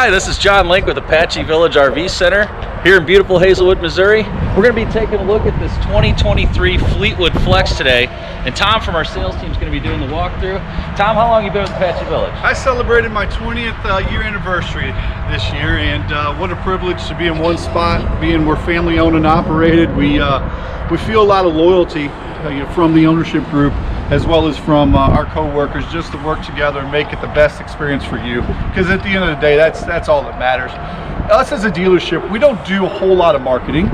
Hi, this is John Link with Apache Village RV Center here in beautiful Hazelwood, Missouri. We're going to be taking a look at this 2023 Fleetwood Flex today, and Tom from our sales team is going to be doing the walkthrough. Tom, how long have you been with Apache Village? I celebrated my 20th year anniversary this year, and what a privilege to be in one spot, being we're family owned and operated. We feel a lot of loyalty from the ownership group as well as from our co-workers, just to work together and make it the best experience for you, because at the end of the day, that's all that matters. Us as a dealership, we don't do a whole lot of marketing.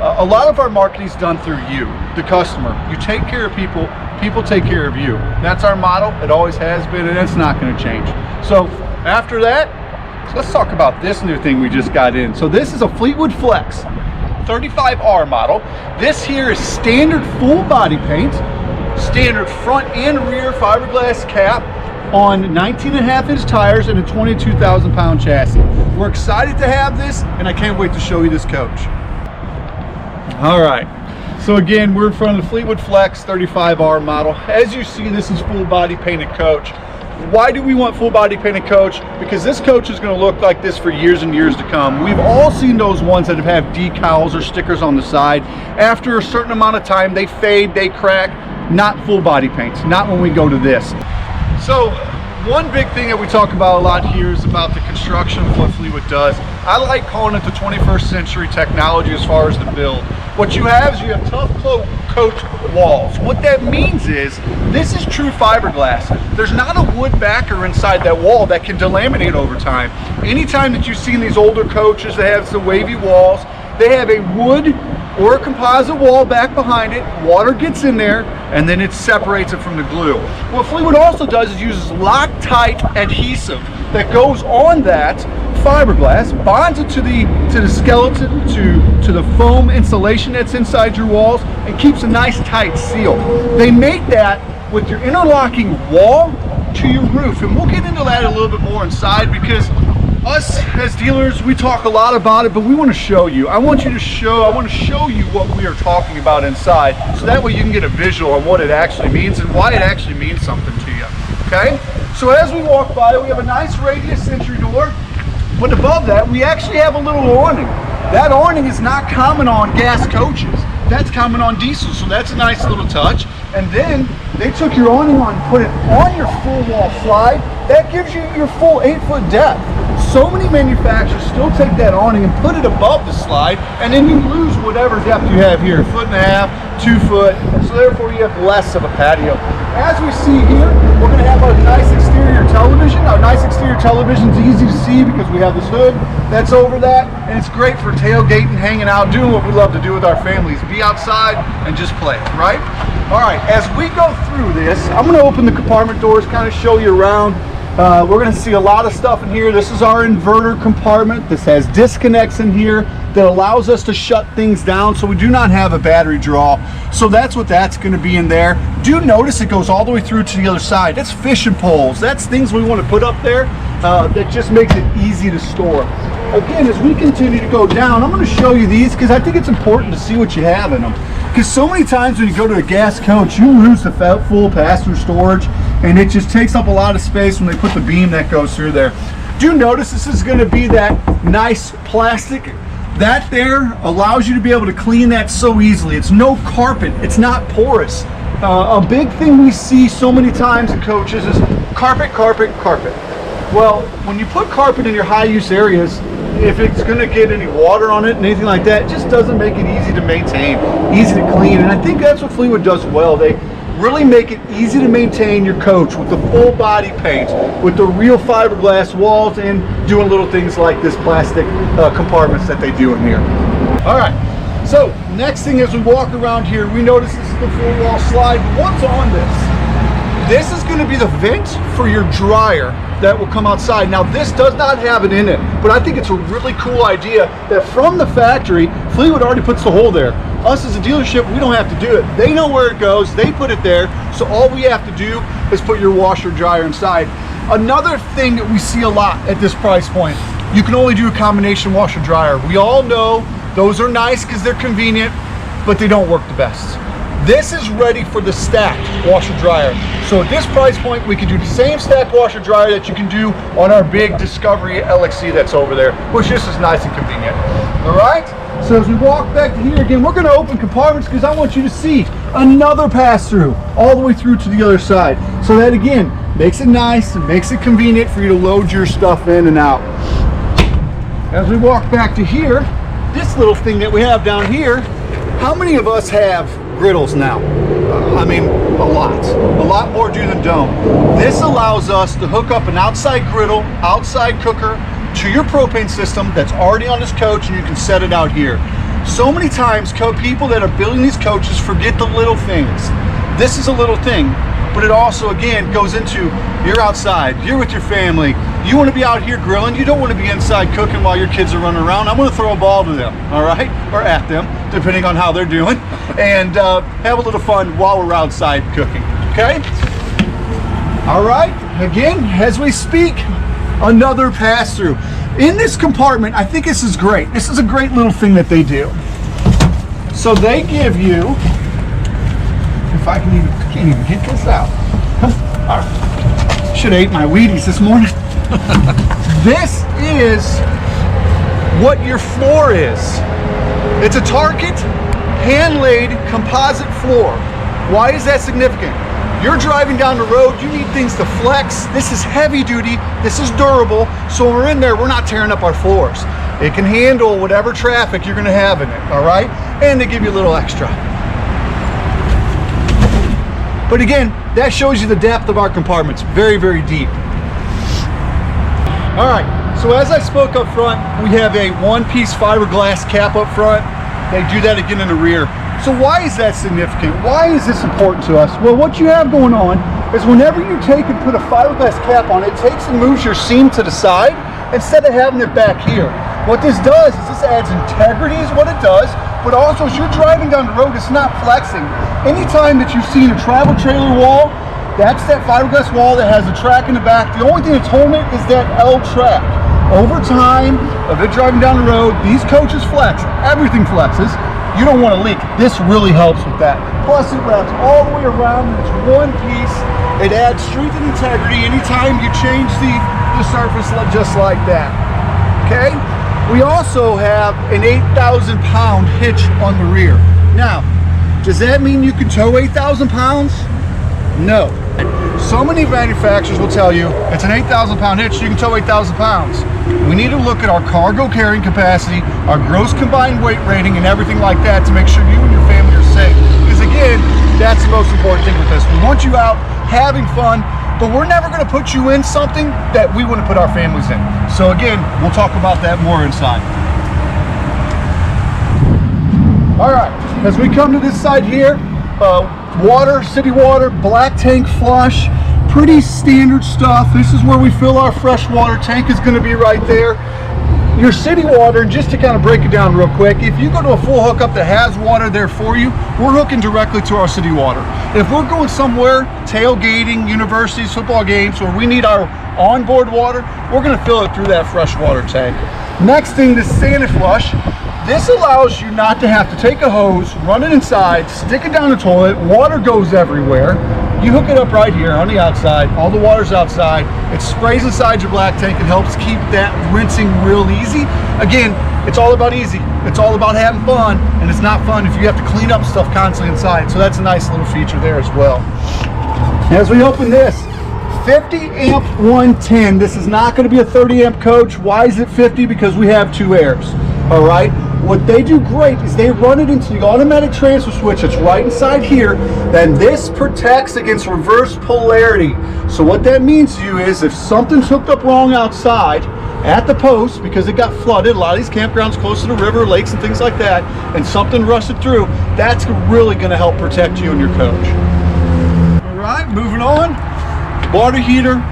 A lot of our marketing is done through you, the customer. You take care of people, people take care of you. That's our motto. It always has been, and it's not going to change. So after that, let's talk about this new thing we just got in. So this is a Fleetwood Flex 35R model. This here is standard full body paint, standard front and rear fiberglass cap on 19.5-inch tires and a 22,000 pound chassis. We're excited to have this, and I can't wait to show you this coach. All right, so again, we're in front of the Fleetwood Flex 35R model. As you see, this is full body painted coach. Why do we want full body painted coach? Because this coach is going to look like this for years and years to come. We've all seen those ones that have decals or stickers on the side. After a certain amount of time, they fade, they crack. Not full body paints, not when we go to this. So one big thing that we talk about a lot here is about the construction of what Fleetwood does. I like calling it the 21st century technology as far as the build. What you have is you have tough coat walls. What that means is this is true fiberglass. There's not a wood backer inside that wall that can delaminate over time. Anytime that you've seen these older coaches that have the wavy walls, they have a wood or a composite wall back behind it. Water gets in there and then it separates it from the glue. What Fleetwood also does is uses Loctite adhesive that goes on that fiberglass, bonds it to the skeleton, to the foam insulation that's inside your walls, and keeps a nice tight seal. They make that with your interlocking wall to your roof, and we'll get into that a little bit more inside, because us as dealers, we talk a lot about it, but we want to show you. I want to show you what we are talking about inside, so that way you can get a visual on what it actually means and why it actually means something to you. Okay? So as we walk by, we have a nice radius entry door, but above that, we actually have a little awning. That awning is not common on gas coaches. That's common on diesel, so that's a nice little touch. And then they took your awning on and put it on your full wall slide. That gives you your full 8-foot depth. So many manufacturers still take that awning and put it above the slide, and then you lose whatever depth you have here, 1.5 feet, 2 foot, so therefore you have less of a patio. As we see here, we're going to have a nice exterior television. Our nice exterior television is easy to see because we have this hood that's over that, and it's great for tailgating, hanging out, doing what we love to do with our families, be outside and just play, right? All right, as we go through this, I'm going to open the compartment doors, kind of show you around. We're going to see a lot of stuff in here. This is our inverter compartment. This has disconnects in here that allows us to shut things down, so we do not have a battery draw. So that's what that's going to be in there. Do notice it goes all the way through to the other side. That's fishing poles. That's things we want to put up there that just makes it easy to store. Again, as we continue to go down, I'm going to show you these because I think it's important to see what you have in them. Because so many times when you go to a gas coach, you lose the full pass-through storage, and it just takes up a lot of space when they put the beam that goes through there. Do notice this is going to be that nice plastic. That there allows you to be able to clean that so easily. It's no carpet. It's not porous. A big thing we see so many times in coaches is carpet, carpet, carpet. Well, when you put carpet in your high-use areas, if it's going to get any water on it and anything like that, it just doesn't make it easy to maintain, easy to clean. And I think that's what Fleetwood does well. They really make it easy to maintain your coach with the full body paint, with the real fiberglass walls, and doing little things like this plastic compartments that they do in here. All right, so next thing as we walk around here, we notice this is the full wall slide. What's on this? This is going to be the vent for your dryer that will come outside. Now this does not have it in it, but I think it's a really cool idea that from the factory, Fleetwood already puts the hole there. Us as a dealership, we don't have to do it. They know where it goes, they put it there, so all we have to do is put your washer dryer inside. Another thing that we see a lot at this price point, you can only do a combination washer dryer. We all know those are nice because they're convenient, but they don't work the best. This is ready for the stacked washer dryer. So at this price point, we can do the same stacked washer dryer that you can do on our big Discovery LXC that's over there, which just is nice and convenient. All right, so as we walk back to here again, we're gonna open compartments because I want you to see another pass-through all the way through to the other side. So that again, makes it nice and makes it convenient for you to load your stuff in and out. As we walk back to here, this little thing that we have down here, how many of us have griddles now? I mean, a lot more do than don't. This allows us to hook up an outside griddle, outside cooker to your propane system that's already on this coach, and you can set it out here. So many times people that are building these coaches forget the little things. This is a little thing, but it also again goes into, you're outside, you're with your family, you want to be out here grilling, you don't want to be inside cooking while your kids are running around. I'm going to throw a ball to them, all right, or at them, depending on how they're doing, and have a little fun while we're outside cooking. Okay, all right, again, as we speak, another pass-through in this compartment. I think this is great. This is a great little thing that they do. So they give you, if I can't even get this out. Should have ate my Wheaties this morning. This is what your floor is. It's a Target hand-laid composite floor. Why is that significant? You're driving down the road, you need things to flex. This is heavy duty, this is durable, so when we're in there, we're not tearing up our floors. It can handle whatever traffic you're gonna have in it, all right? And they give you a little extra. But again, that shows you the depth of our compartments. Very, very deep. All right, so as I spoke up front, we have a one-piece fiberglass cap up front. They do that again in the rear. So why is that significant? Why is this important to us? Well, what you have going on is whenever you take and put a fiberglass cap on, it takes and moves your seam to the side instead of having it back here. What this does is this adds integrity is what it does, but also as you're driving down the road, it's not flexing. Anytime that you've seen a travel trailer wall, that's that fiberglass wall that has a track in the back. The only thing that's holding it is that L track. Over time of it driving down the road, these coaches flex. Everything flexes. You don't want to leak. This really helps with that. Plus it wraps all the way around and it's one piece. It adds strength and integrity anytime you change the surface just like that. Okay? We also have an 8,000 pound hitch on the rear. Now, does that mean you can tow 8,000 pounds? No. So many manufacturers will tell you it's an 8,000 pound hitch, you can tow 8,000 pounds. We need to look at our cargo carrying capacity, our gross combined weight rating, and everything like that to make sure you and your family are safe. Because again, that's the most important thing with this. We want you out having fun, but we're never going to put you in something that we wouldn't put our families in. So again, we'll talk about that more inside. All right, as we come to this side here, water, city water, black tank flush, pretty standard stuff. This is where we fill our fresh water. Tank is going to be right there. Your city water, and just to kind of break it down real quick, if you go to a full hookup that has water there for you, we're hooking directly to our city water. If we're going somewhere, tailgating, universities, football games, where we need our onboard water, we're going to fill it through that fresh water tank. Next thing, the Santa Flush. This allows you not to have to take a hose, run it inside, stick it down the toilet, water goes everywhere. You hook it up right here on the outside, all the water's outside, it sprays inside your black tank and helps keep that rinsing real easy. Again, it's all about easy, it's all about having fun, and it's not fun if you have to clean up stuff constantly inside, so that's a nice little feature there as well. As we open this, 50 amp 110, this is not going to be a 30 amp coach. Why is it 50? Because we have two airs, all right? What they do great is they run it into the automatic transfer switch that's right inside here. Then this protects against reverse polarity. So what that means to you is if something's hooked up wrong outside at the post because it got flooded, a lot of these campgrounds close to the river, lakes and things like that, and something rusted through, that's really going to help protect you and your coach. All right, moving on. Water heater,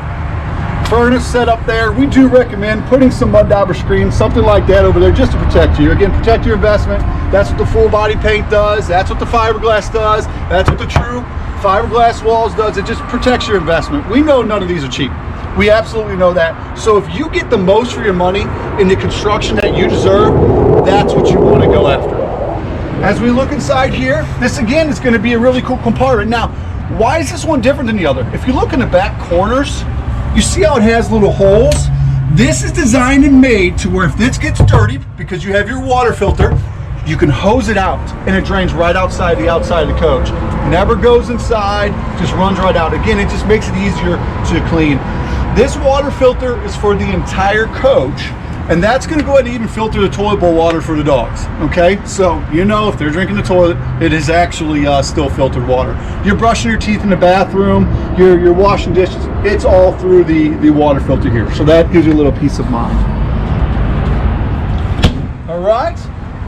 furnace set up there. We do recommend putting some mud dauber screen, something like that over there just to protect you. Again, protect your investment. That's what the full body paint does. That's what the fiberglass does. That's what the true fiberglass walls does. It just protects your investment. We know none of these are cheap. We absolutely know that. So if you get the most for your money in the construction that you deserve, that's what you want to go after. As we look inside here, this again is going to be a really cool compartment. Now, why is this one different than the other? If you look in the back corners, you see how it has little holes? This is designed and made to where if this gets dirty, because you have your water filter, you can hose it out and it drains right outside the coach. Never goes inside, just runs right out. Again, it just makes it easier to clean. This water filter is for the entire coach, and that's going to go ahead and even filter the toilet bowl water for the dogs. Okay, so you know if they're drinking the toilet, it is actually still filtered water. You're brushing your teeth in the bathroom, you're washing dishes, it's all through the water filter here. So that gives you a little peace of mind. All right,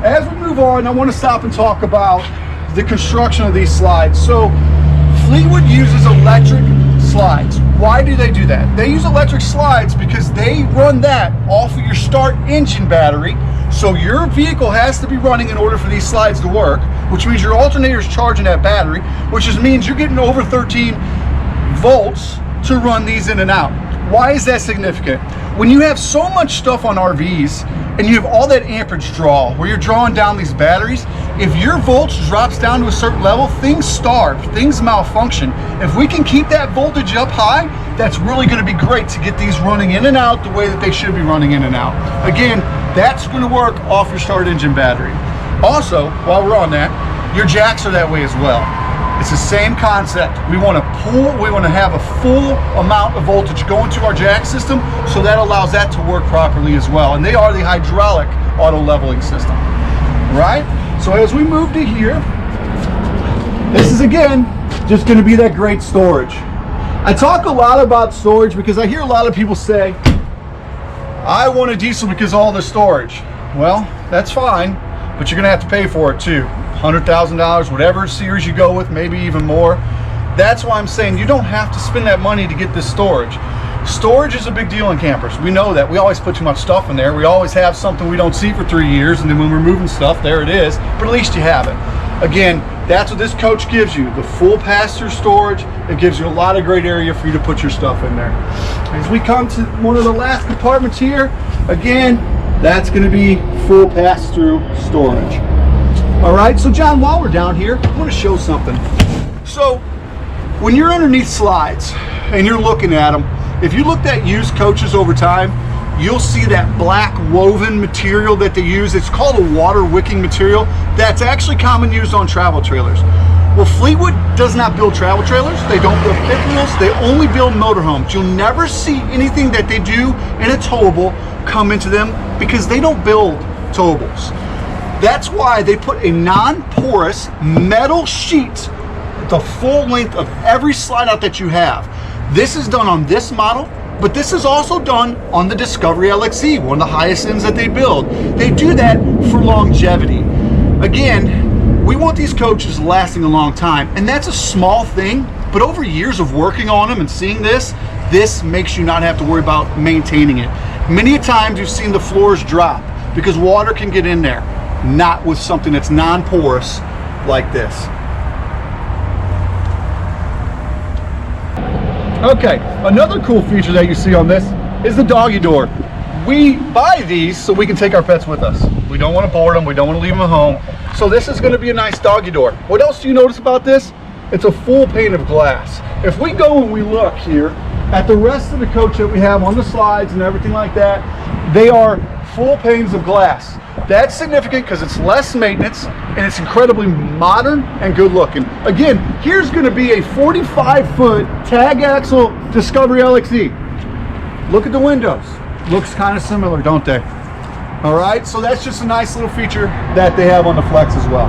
as we move on, I want to stop and talk about the construction of these slides. So Fleetwood uses electric slides. Why do they do that? They use electric slides because they run that off of your start engine battery. So your vehicle has to be running in order for these slides to work, which means your alternator is charging that battery, which means you're getting over 13 volts to run these in and out. Why is that significant? When you have so much stuff on RVs and you have all that amperage draw where you're drawing down these batteries, if your voltage drops down to a certain level, things starve, things malfunction. If we can keep that voltage up high, that's really going to be great to get these running in and out the way that they should be running in and out. Again, that's going to work off your start engine battery. Also, while we're on that, your jacks are that way as well. It's the same concept. We want to have a full amount of voltage going to our jack system, so that allows that to work properly as well. And they are the hydraulic auto leveling system, right? So as we move to here, this is again just going to be that great storage. I talk a lot about storage because I hear a lot of people say, I want a diesel because of all the storage. Well, that's fine, but you're going to have to pay for it too. $100,000, whatever series you go with, maybe even more. That's why I'm saying you don't have to spend that money to get this storage. Storage is a big deal in campers. We know that. We always put too much stuff in there. We always have something we don't see for 3 years, and then when we're moving stuff, there it is. But at least you have it. Again, that's what this coach gives you, the full pass-through storage. It gives you a lot of great area for you to put your stuff in there. As we come to one of the last compartments here, again, that's going to be full pass-through storage. All right, so John, while we're down here, I want to show something. So when you're underneath slides and you're looking at them, if you looked at used coaches over time, you'll see that black woven material that they use. It's called a water wicking material. That's actually common used on travel trailers. Well, Fleetwood does not build travel trailers. They don't build fifth wheels. They only build motorhomes. You'll never see anything that they do in a towable come into them because they don't build towables. That's why they put a non-porous metal sheet the full length of every slide out that you have. This is done on this model, but this is also done on the Discovery LXE, one of the highest ends that they build. They do that for longevity. Again, we want these coaches lasting a long time, and that's a small thing, but over years of working on them and seeing this makes you not have to worry about maintaining it. Many times you've seen the floors drop because water can get in there. Not with something that's non-porous like this. Okay, another cool feature that you see on this is the doggy door. We buy these so we can take our pets with us. We don't want to board them, we don't want to leave them at home. So this is going to be a nice doggy door. What else do you notice about this? It's a full pane of glass. If we go and we look here at the rest of the coach that we have on the slides and everything like that, they are full panes of glass. That's significant because it's less maintenance and it's incredibly modern and good looking. Again, here's going to be a 45-foot tag axle Discovery LXE. Look at the windows. Looks kind of similar, don't they? All right, so that's just a nice little feature that they have on the Flex as well.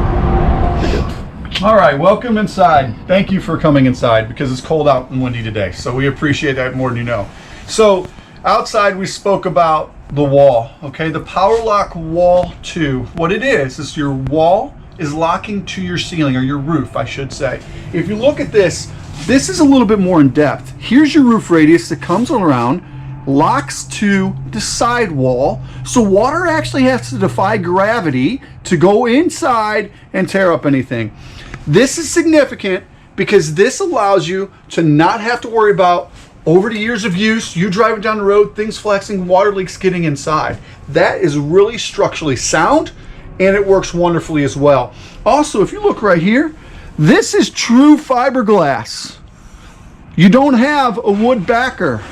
All right, welcome inside. Thank you for coming inside because it's cold out and windy today, so we appreciate that more than you know. So outside we spoke about the wall, okay? The Power Lock Wall 2. What it is your wall is locking to your ceiling, or your roof, I should say. If you look at this is a little bit more in depth. Here's your roof radius that comes around, locks to the side wall, so water actually has to defy gravity to go inside and tear up anything. This is significant because this allows you to not have to worry about, over the years of use, you driving down the road, things flexing, water leaks getting inside. That is really structurally sound and it works wonderfully as well. Also, if you look right here, this is true fiberglass. You don't have a wood backer.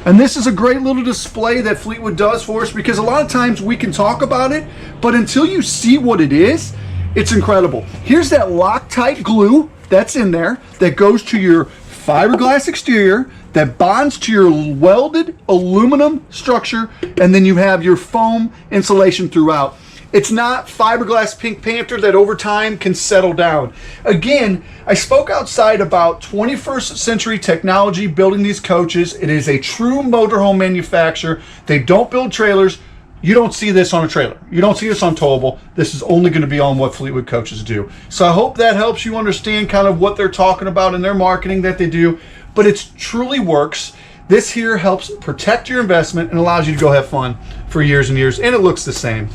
And this is a great little display that Fleetwood does for us, because a lot of times we can talk about it, but until you see what it is, it's incredible. Here's that Loctite glue that's in there that goes to your fiberglass exterior that bonds to your welded aluminum structure, and then you have your foam insulation throughout. It's not fiberglass Pink Panther that over time can settle down. Again, I spoke outside about 21st century technology building these coaches. It is a true motorhome manufacturer. They don't build trailers. You don't see this on a trailer. You don't see this on towable. This is only going to be on what Fleetwood coaches do. So I hope that helps you understand kind of what they're talking about in their marketing that they do, but it truly works. This here helps protect your investment and allows you to go have fun for years and years, and it looks the same.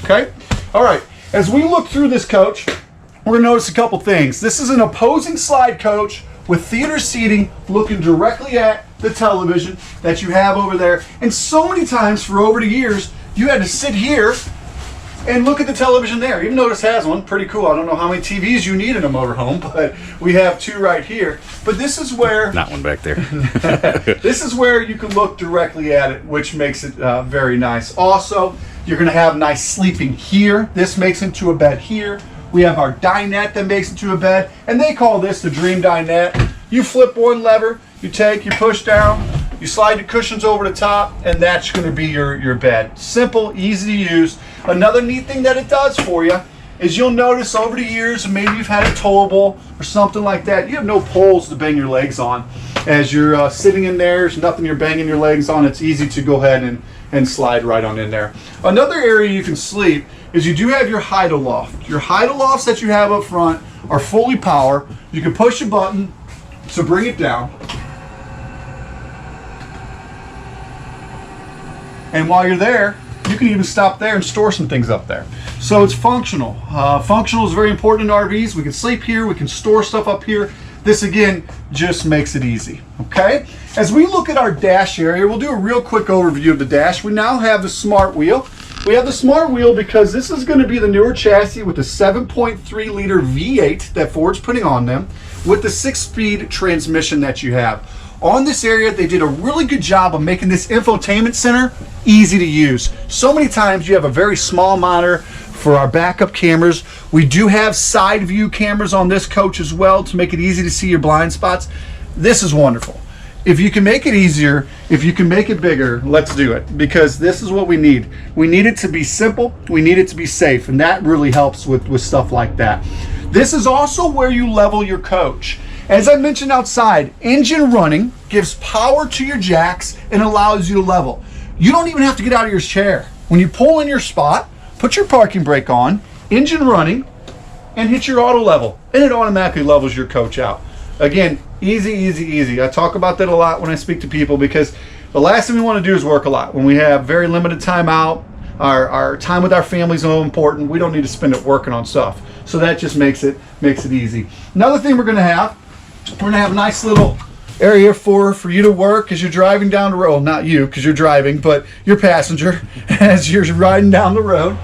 Okay, all right, as we look through this coach, we're gonna notice a couple things. This is an opposing slide coach with theater seating looking directly at the television that you have over there. And so many times for over the years, you had to sit here and look at the television there. Even though this has one, pretty cool. I don't know how many TVs you need in a motorhome, but we have two right here. But this is where... Not one back there. This is where you can look directly at it, which makes it very nice. Also, you're gonna have nice sleeping here. This makes into a bed here. We have our dinette that makes into a bed, and they call this the dream dinette. You flip one lever, you take, you push down, you slide the cushions over the top, and that's going to be your bed. Simple, easy to use. Another neat thing that it does for you is you'll notice over the years, maybe you've had a towable or something like that, you have no poles to bang your legs on. As you're sitting in there, there's nothing you're banging your legs on. It's easy to go ahead and slide right on in there. Another area you can sleep is you do have your hide-a-loft. Your hide-a-lofts that you have up front are fully power. You can push a button to bring it down. And while you're there, you can even stop there and store some things up there. So it's functional. Functional is very important in RVs. We can sleep here, we can store stuff up here. This again just makes it easy, okay? As we look at our dash area, we'll do a real quick overview of the dash. We now have the smart wheel. We have the smart wheel because this is going to be the newer chassis with the 7.3 liter V8 that Ford's putting on them with the 6-speed transmission that you have. On this area, they did a really good job of making this infotainment center easy to use. So many times you have a very small monitor for our backup cameras. We do have side view cameras on this coach as well to make it easy to see your blind spots. This is wonderful. If you can make it easier, if you can make it bigger, let's do it, because this is what we need. We need it to be simple, we need it to be safe, and that really helps with stuff like that. This is also where you level your coach. As I mentioned outside, engine running gives power to your jacks and allows you to level. You don't even have to get out of your chair. When you pull in your spot, put your parking brake on, engine running, and hit your auto level, and it automatically levels your coach out. Again, easy, easy, easy. I talk about that a lot when I speak to people because the last thing we want to do is work a lot. When we have very limited time out, our time with our family is so important, we don't need to spend it working on stuff. So that just makes it easy. Another thing we're going to have a nice little area for you to work as you're driving down the road. Not you, because you're driving, but your passenger as you're riding down the road.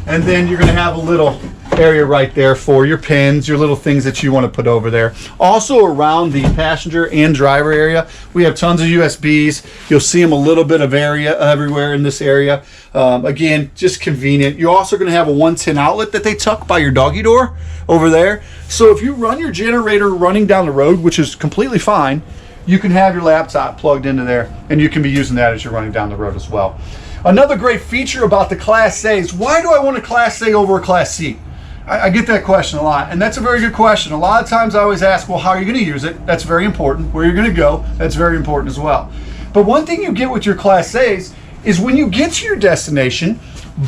And then you're going to have a little area right there for your pins, your little things that you want to put over there. Also around the passenger and driver area, we have tons of USBs. You'll see them a little bit of area everywhere in this area. Again, just convenient. You're also going to have a 110 outlet that they tuck by your doggy door over there. So if you run your generator running down the road, which is completely fine, you can have your laptop plugged into there and you can be using that as you're running down the road as well. Another great feature about the Class A is, why do I want a Class A over a Class C? I get that question a lot, and that's a very good question. A lot of times I always ask, well, how are you going to use it? That's very important. Where you're going to go, that's very important as well. But one thing you get with your Class A's is when you get to your destination,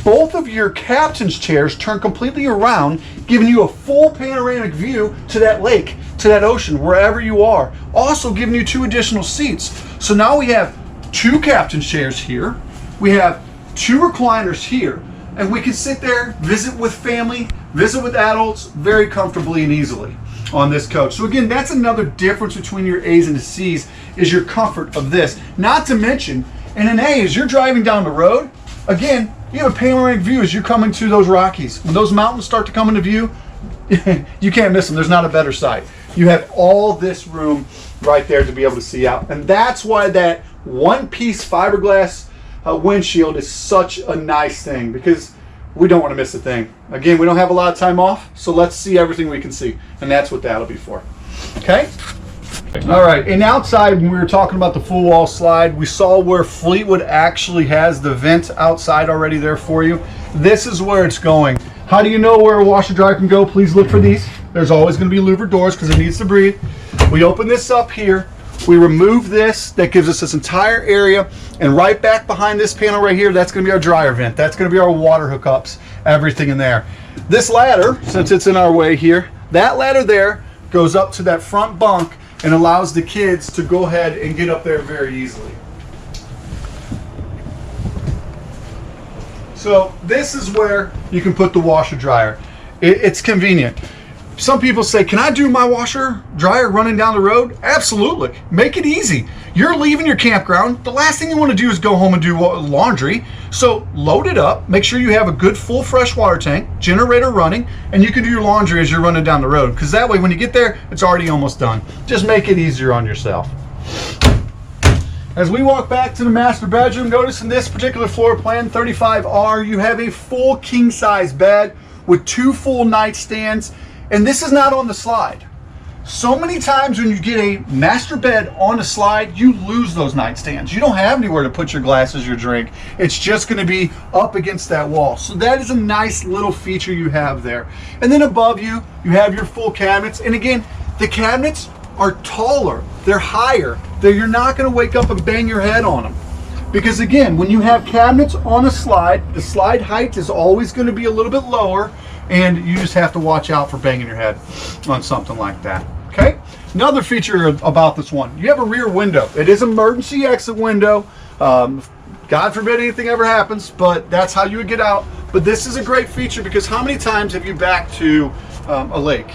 both of your captain's chairs turn completely around, giving you a full panoramic view to that lake, to that ocean, wherever you are. Also giving you 2 additional seats. So now we have 2 captain's chairs here. We have 2 recliners here. And we can sit there, visit with family, visit with adults very comfortably and easily on this coach. So again, that's another difference between your A's and the C's, is your comfort of this. Not to mention, in an A, as you're driving down the road, again, you have a panoramic view as you're coming to those Rockies. When those mountains start to come into view, you can't miss them. There's not a better sight. You have all this room right there to be able to see out. And that's why that one-piece fiberglass windshield is such a nice thing, because we don't want to miss a thing. Again, we don't have a lot of time off, so let's see everything we can see. And that's what that'll be for. Okay? All right, and outside, when we were talking about the full wall slide, we saw where Fleetwood actually has the vent outside already there for you. This is where it's going. How do you know where a washer dryer can go? Please look for these. There's always going to be louvered doors because it needs to breathe. We open this up here. We remove this. That gives us this entire area. And right back behind this panel right here, that's going to be our dryer vent. That's going to be our water hookups, everything in there. This ladder, since it's in our way here, that ladder there goes up to that front bunk and allows the kids to go ahead and get up there very easily. So this is where you can put the washer dryer. It's convenient. Some people say, can I do my washer dryer running down the road? Absolutely. Make it easy. You're leaving your campground. The last thing you want to do is go home and do laundry. So load it up. Make sure you have a good full fresh water tank, generator running, and you can do your laundry as you're running down the road. Because that way when you get there, it's already almost done. Just make it easier on yourself. As we walk back to the master bedroom, notice in this particular floor plan, 35R, you have a full king size bed with 2 full nightstands. And this is not on the slide. So many times when you get a master bed on a slide, you lose those nightstands. You don't have anywhere to put your glasses, your drink. It's just going to be up against that wall. So that is a nice little feature you have there. And then above you, you have your full cabinets. And again, the cabinets are taller. They're higher. You're not going to wake up and bang your head on them. Because again, when you have cabinets on a slide, the slide height is always going to be a little bit lower, and you just have to watch out for banging your head on something like that. Okay? Another feature about this one, you have a rear window. It is emergency exit window. God forbid anything ever happens, but that's how you would get out. But this is a great feature because how many times have you backed to a lake,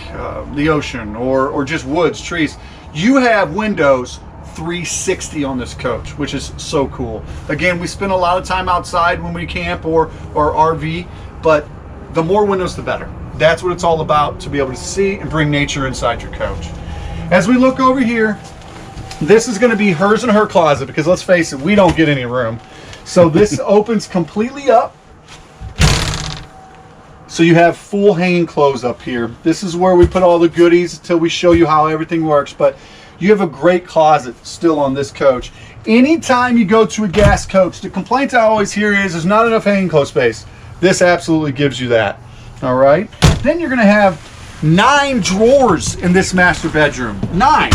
the ocean, or just woods, trees? You have windows 360 on this coach, which is so cool. Again, we spend a lot of time outside when we camp or RV, but the more windows, the better. That's what it's all about, to be able to see and bring nature inside your coach. As we look over here, this is going to be hers and her closet because let's face it, we don't get any room. So this opens completely up. So you have full hanging clothes up here. This is where we put all the goodies until we show you how everything works. But you have a great closet still on this coach. Anytime you go to a gas coach, the complaint I always hear is there's not enough hanging clothes space. This absolutely gives you that. All right. Then you're going to have 9 drawers in this master bedroom. 9.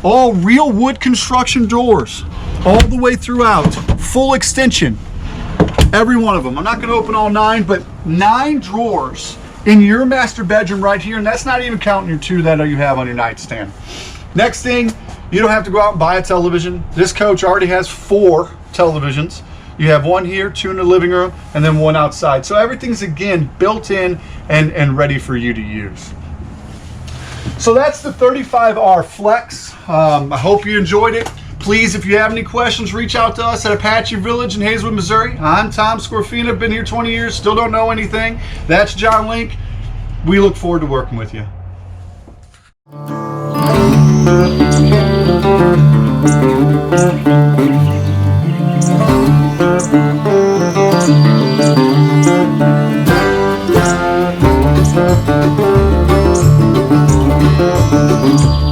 All real wood construction doors. All the way throughout. Full extension. Every one of them. I'm not going to open all 9, but 9 drawers in your master bedroom right here. And that's not even counting your 2 that you have on your nightstand. Next thing, you don't have to go out and buy a television. This coach already has 4 televisions. You have 1 here, 2 in the living room, and then 1 outside. So everything's, again, built in and ready for you to use. So that's the 35R Flex. I hope you enjoyed it. Please, if you have any questions, reach out to us at Apache Village in Hazelwood, Missouri. I'm Tom Scorfina, been here 20 years, still don't know anything. That's John Link. We look forward to working with you. Thank you.